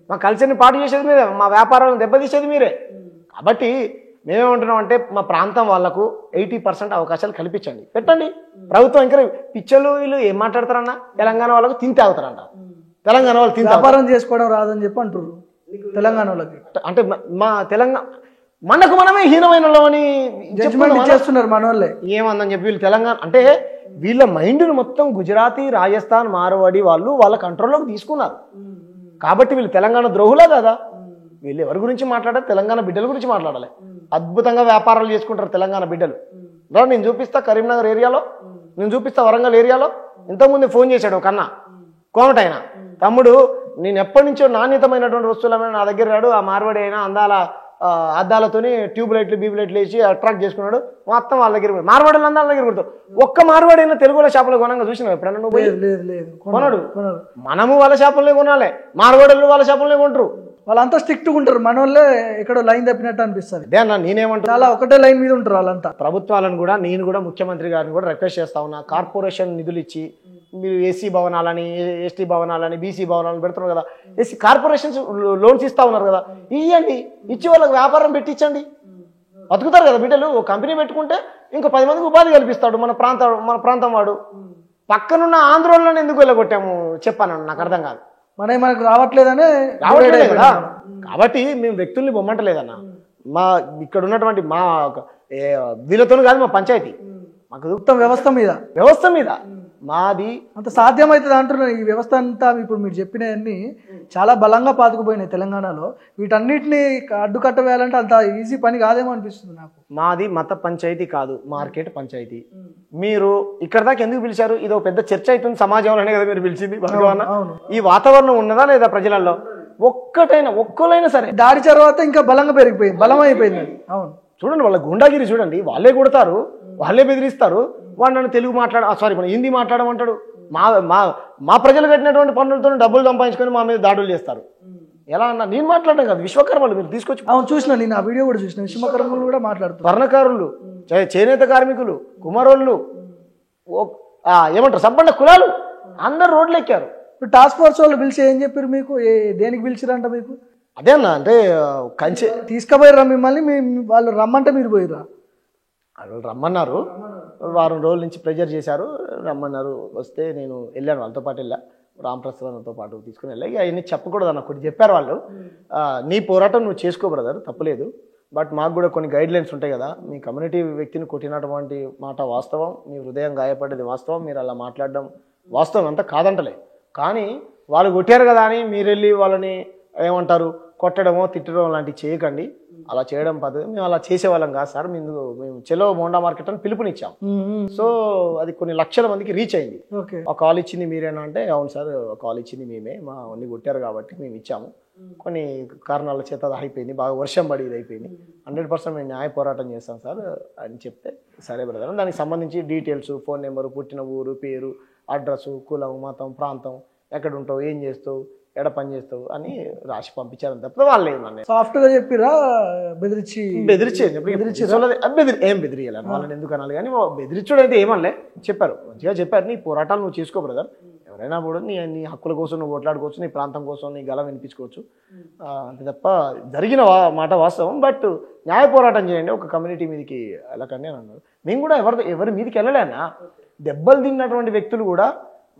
B: మా కల్చర్ని పాటు చేసేది మీరే, మా వ్యాపారాలను దెబ్బతీసేది మీరే. కాబట్టి మేమేమంటున్నాం అంటే మా ప్రాంతం వాళ్లకు 80% అవకాశాలు కల్పించండి, పెట్టండి. ప్రభుత్వం ఇంకా పిచ్చలు వీళ్ళు ఏం మాట్లాడతారన్న, తెలంగాణ వాళ్ళకు తింటే అవుతారంట. తెలంగాణ వాళ్ళు తింటే
A: వ్యాపారం చేసుకోవడం రాదని చెప్పి అంటారు తెలంగాణ వాళ్ళకి.
B: అంటే మా తెలంగాణ మనకు మనమే హీనమైన వాళ్ళని
A: చేస్తున్నారు మన వాళ్ళే.
B: ఏమందని చెప్పి వీళ్ళు తెలంగాణ అంటే వీళ్ళ మైండ్ను మొత్తం గుజరాతీ, రాజస్థాన్, మార్వాడి వాళ్ళు వాళ్ళ కంట్రోల్లోకి తీసుకున్నారు. కాబట్టి వీళ్ళు తెలంగాణ ద్రోహులే కదా. వీళ్ళు ఎవరి గురించి మాట్లాడాలి? తెలంగాణ బిడ్డల గురించి మాట్లాడాలి. అద్భుతంగా వ్యాపారాలు చేసుకుంటారు తెలంగాణ బిడ్డలు. నేను చూపిస్తా కరీంనగర్ ఏరియాలో, నేను చూపిస్తా వరంగల్ ఏరియాలో. ఇంతకుముందు ఫోన్ చేశాడు ఒక అన్న, కోమటైనా, తమ్ముడు నేను ఎప్పటి నుంచో నాణ్యతమైనటువంటి వస్తువులు నా దగ్గర రాడు, ఆ మార్వాడి అయినా అద్దాలతోని ట్యూబ్ లైట్లు, బీబీ లైట్లు వేసి అట్రాక్ట్ చేసుకున్నాడు. మొత్తం వాళ్ళ దగ్గర మార్వాడీలు అందరూ వాళ్ళ దగ్గర కొడతారు. ఒక్క మార్వాడి అయినా తెలుగులో షాపులో కొనంగా చూసినావు ఎప్పుడన్నా నువ్వు? కొనడు. మనము వాళ్ళ షాపులనే కొనాలి, మార్వాడీలు వాళ్ళ షాపులనే కొంటారు.
A: వాళ్ళంతా స్ట్రిక్ట్గా ఉంటారు, మన వాళ్ళే ఎక్కడో లైన్ తప్పినట్టు అనిపిస్తుంది.
B: నేనేమంటా,
A: చాలా ఒకటే లైన్ మీద ఉంటారు వాళ్ళంతా.
B: ప్రభుత్వాలను కూడా నేను కూడా ముఖ్యమంత్రి గారిని కూడా రిక్వెస్ట్ చేస్తా ఉన్నా, కార్పొరేషన్ నిధులు ఇచ్చి మీరు ఎస్సీ భవనాలని, ఎస్టీ భవనాలని, బీసీ భవనాలను పెడుతున్నారు కదా, ఎస్సీ కార్పొరేషన్స్ లోన్స్ ఇస్తా ఉన్నారు కదా, ఇవ్వండి, ఇచ్చి వాళ్ళకి వ్యాపారం పెట్టించండి, బతుకుతారు కదా బిడ్డలు. కంపెనీ పెట్టుకుంటే ఇంకో 10 మందికి ఉపాధి కల్పిస్తాడు మన ప్రాంతం వాడు. పక్కనున్న ఆంధ్రోళ్ళని ఎందుకు వెళ్ళగొట్టాము చెప్పాను, నాకు అర్థం కాదు.
A: మనకు రావట్లేదు
B: కదా. కాబట్టి మేము వ్యక్తుల్ని బొమ్మంటలేదన్న, మా ఇక్కడ ఉన్నటువంటి మా వీళ్ళతో కాదు, మా పంచాయతీ మాకు వ్యవస్థ మీద మాది
A: అంత సాధ్యమవుతుంది అంటున్నారు. ఈ వ్యవస్థ అంతా ఇప్పుడు మీరు చెప్పినవన్నీ చాలా బలంగా పాతుకుపోయినాయి తెలంగాణలో. వీటన్నిటిని అడ్డుకట్ట వేయాలంటే అంత ఈజీ పని కాదేమో అనిపిస్తుంది నాకు.
B: మాది మత పంచాయతీ కాదు, మార్కెట్ పంచాయతీ. మీరు ఇక్కడ దాకా ఎందుకు పిలిచారు? ఇది ఒక పెద్ద చర్చ అవుతుంది సమాజంలోనే కదా మీరు పిలిచింది. భగవాన్, ఈ వాతావరణం ఉన్నదా లేదా ప్రజలలో? ఒక్కలైనా సరే
A: దాడి తర్వాత ఇంకా బలంగా పెరిగిపోయింది, బలం అయిపోయింది. అవును,
B: చూడండి వాళ్ళ గుండాగిరి చూడండి, వాళ్ళే కొడతారు, వాళ్ళే బెదిరిస్తారు. వాడు నన్ను తెలుగు మన హిందీ మాట్లాడమంటాడు. మా ప్రజలు కట్టినటువంటి పన్నులతో డబ్బులు సంపాదించుకొని మా మీద దాడులు చేస్తారు. ఎలా అన్నా నేను మాట్లాడడం కాదు, విశ్వకర్మలు మీరు తీసుకొచ్చి.
A: అవును, చూసిన నేను ఆ వీడియో కూడా చూసిన. విశ్వకర్మలు కూడా మాట్లాడుతారు,
B: వర్ణకారులు, చేనేత కార్మికులు, కుమారోళ్ళు, ఏమంటారు సంపన్న కులాలు అందరు రోడ్లు ఎక్కారు.
A: ఇప్పుడు టాస్క్ ఫోర్స్ వాళ్ళు పిలిచి ఏం చెప్పారు మీకు? దేనికి పిలిచిరంట మీకు?
B: అదే అన్న అంటే కంచె
A: తీసుకుపోయిర్రా మిమ్మల్ని వాళ్ళు రమ్మంటే మీరు పోయిర్రా?
B: వాళ్ళు రమ్మన్నారు, వారం రోజుల నుంచి ప్రెజర్ చేశారు, రమ్మన్నారు. వస్తే నేను వెళ్ళాను, వాళ్ళతో పాటు వెళ్ళా, రామప్రసాద్తో పాటు తీసుకుని వెళ్ళా. ఇక అవన్నీ చెప్పకూడదు అన్న, ఒకటి చెప్పారు వాళ్ళు, నీ పోరాటం నువ్వు చేసుకో బ్రదర్, తప్పలేదు, బట్ మాకు కూడా కొన్ని గైడ్ లైన్స్ ఉంటాయి కదా, మీ కమ్యూనిటీ వ్యక్తిని కొట్టినటువంటి మాట వాస్తవం, మీ హృదయం గాయపడ్డది వాస్తవం, మీరు అలా మాట్లాడడం వాస్తవం, అంతా కాదంటలే, కానీ వాళ్ళు కొట్టారు కదా అని మీరు వెళ్ళి వాళ్ళని ఏమంటారు కొట్టడమో తిట్టడం లాంటివి చేయకండి, అలా చేయడం పద్ధతి, మేము అలా చేసేవాళ్ళం కాదు సార్, మేము చెలో మోండా మార్కెట్ అని పిలుపునిచ్చాం. సో అది కొన్ని లక్షల మందికి రీచ్ అయింది. ఒక కాల్ ఇచ్చింది మీరేనా అంటే అవును సార్ కాల్ ఇచ్చింది మేమే, మా అన్ని కొట్టారు కాబట్టి మేము ఇచ్చాము, కొన్ని కారణాల చేత అది అయిపోయింది, బాగా వర్షం పడి ఇది అయిపోయింది, 100% మేము న్యాయ పోరాటం చేస్తాం సార్ అని చెప్తే సరే బ్రదర్, దానికి సంబంధించి డీటెయిల్స్, ఫోన్ నెంబరు, పుట్టిన ఊరు, పేరు, అడ్రస్, కులం, మతం, ప్రాంతం, ఎక్కడ ఉంటావు, ఏం చేస్తావు, ఎక్కడ పని చేస్తావు అని రాసి పంపించారని తప్ప వాళ్ళు ఏమన్నా
A: సాఫ్ట్ గా చెప్పిరా?
B: ఏం బెదిరియాలి వాళ్ళని ఎందుకు అనాలి, కానీ బెదిరించడం అయితే ఏమనలే, చెప్పారు మంచిగా చెప్పారు, నీ పోరాటాలు నువ్వు చేసుకో బ్రదర్, ఎవరైనా కూడా నీ హక్కుల కోసం నువ్వు ఓట్లాడుకోవచ్చు, నీ ప్రాంతం కోసం నీ గల వినిపించుకోవచ్చు, అంతే తప్ప జరిగిన మాట వాస్తవం, బట్ న్యాయ పోరాటం చేయండి, ఒక కమ్యూనిటీ మీదకి వెళ్ళకండి అని అన్నారు. మేము కూడా ఎవరి మీదకి వెళ్ళలేనా, దెబ్బలు తిన్నటువంటి వ్యక్తులు కూడా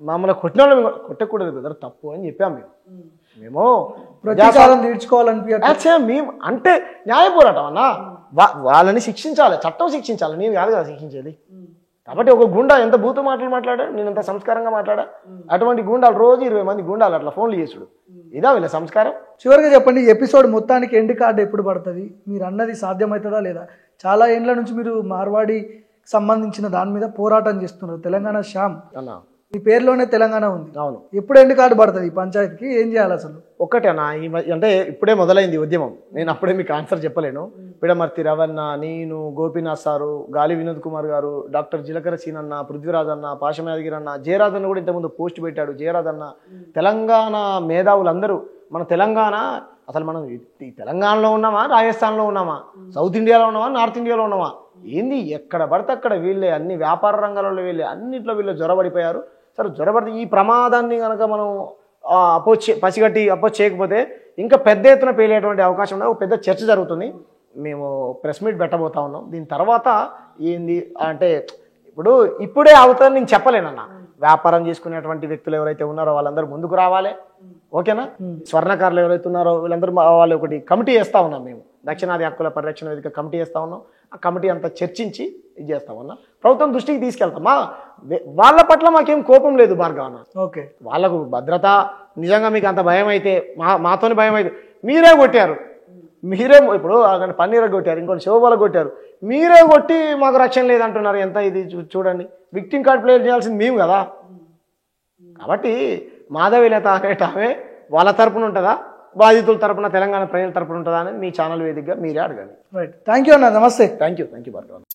B: మమ్మల్ని కొట్టిన వాళ్ళు కొట్టకూడదు బ్రదర్, తప్పు అని చెప్పాము మేము
A: ప్రతీకారం తీర్చుకోవాలనిపించే
B: మేము అంటే న్యాయ పోరాటం అన్న, వాళ్ళని శిక్షించాలి, చట్టం శిక్షించాలి, నేను కాదు కదా శిక్షించేది. కాబట్టి ఒక గుండా ఎంత బూతు మాటలు మాట్లాడా, నేను ఎంత సంస్కారంగా మాట్లాడా, అటువంటి గుండాలు రోజు 20 మంది గుండాలు అట్లా ఫోన్లు చేసుడు, ఇదా వీళ్ళ సంస్కారం.
A: చివరిగా చెప్పండి, ఎపిసోడ్ మొత్తానికి ఎండ్ కార్డు ఎప్పుడు పడుతుంది, మీరు అన్నది సాధ్యమవుతుందా లేదా? చాలా ఏండ్ల నుంచి మీరు మార్వాడి సంబంధించిన దాని మీద పోరాటం చేస్తున్నారు, తెలంగాణ శ్యామ్
B: అన్న
A: ఈ పేరులోనే తెలంగాణ ఉంది.
B: అవును,
A: ఎప్పుడు ఎండ్ కార్డు పడుతుంది ఈ పంచాయతీకి, ఏం చేయాలి అసలు?
B: ఒక్కటే అన్న, అంటే ఇప్పుడే మొదలైంది ఉద్యమం, నేను అప్పుడే మీకు ఆన్సర్ చెప్పలేను. పిడమర్తి రవణ, నేను, గోపీనాథ్ సారు, గాలి వినోద్ కుమార్ గారు, డాక్టర్ జిలకర సీనన్న, పృథ్వీరాజ్ అన్న, పాశమయాదగిరి అన్న, జయరాజ్ అన్న కూడా ఇంతకుముందు పోస్ట్ పెట్టాడు, జయరాజ్ అన్న, తెలంగాణ మేధావులందరూ, మన తెలంగాణ అసలు మనం ఈ తెలంగాణలో ఉన్నామా, రాజస్థాన్లో ఉన్నామా, సౌత్ ఇండియాలో ఉన్నామా, నార్త్ ఇండియాలో ఉన్నామా, ఏంది ఎక్కడ పడితే అక్కడ వీళ్ళే, అన్ని వ్యాపార రంగాలలో వీళ్ళే, అన్నింటిలో వీళ్ళు జ్వరపడిపోయారు. సరే జ్వరపడితే ఈ ప్రమాదాన్ని కనుక మనం పసిగట్టి అపోజ్ చేయకపోతే ఇంకా పెద్ద ఎత్తున పేలేటువంటి అవకాశం ఉంది. ఒక పెద్ద చర్చ జరుగుతుంది, మేము ప్రెస్ మీట్ పెట్టబోతా ఉన్నాం. దీని తర్వాత ఏంది అంటే ఇప్పుడే అవుతుందని నేను చెప్పలేనన్న. వ్యాపారం చేసుకునేటువంటి వ్యక్తులు ఎవరైతే ఉన్నారో వాళ్ళందరూ ముందుకు రావాలి, ఓకేనా? స్వర్ణకారులు ఎవరైతే ఉన్నారో వీళ్ళందరూ వాళ్ళు ఒకటి కమిటీ వేస్తా ఉన్నాం, మేము దక్షిణాది హక్కుల పరిరక్షణ వేదిక కమిటీ వేస్తా ఉన్నాం. ఆ కమిటీ అంతా చర్చించి ఇది చేస్తామన్నా, ప్రభుత్వం దృష్టికి తీసుకెళ్తామా. వాళ్ళ పట్ల మాకేం కోపం లేదు భార్గవన్న.
A: ఓకే,
B: వాళ్ళకు భద్రత నిజంగా మీకు అంత భయం అయితే, మాతోని భయం అయితే మీరే కొట్టారు, మీరే ఇప్పుడు పన్నీర కొట్టారు, ఇంకొన్ని శివబాల కొట్టారు, మీరే కొట్టి మాకు రక్షణ లేదంటున్నారు. ఎంత ఇది చూడండి, విక్టిమ్ కార్డ్ ప్లే చేయాల్సింది మేము కదా. కాబట్టి మాధవీలత అనేటామే వాళ్ళ తరపున ఉంటుందా, బాధితుల తరపున, తెలంగాణ ప్రజల తరపున ఉంటుందా అనేది మీ ఛానల్ వేదికగా మీరే అడగండి.
A: రైట్, థ్యాంక్ యూ అన్న, నమస్తే.
B: Thank you Bhargav.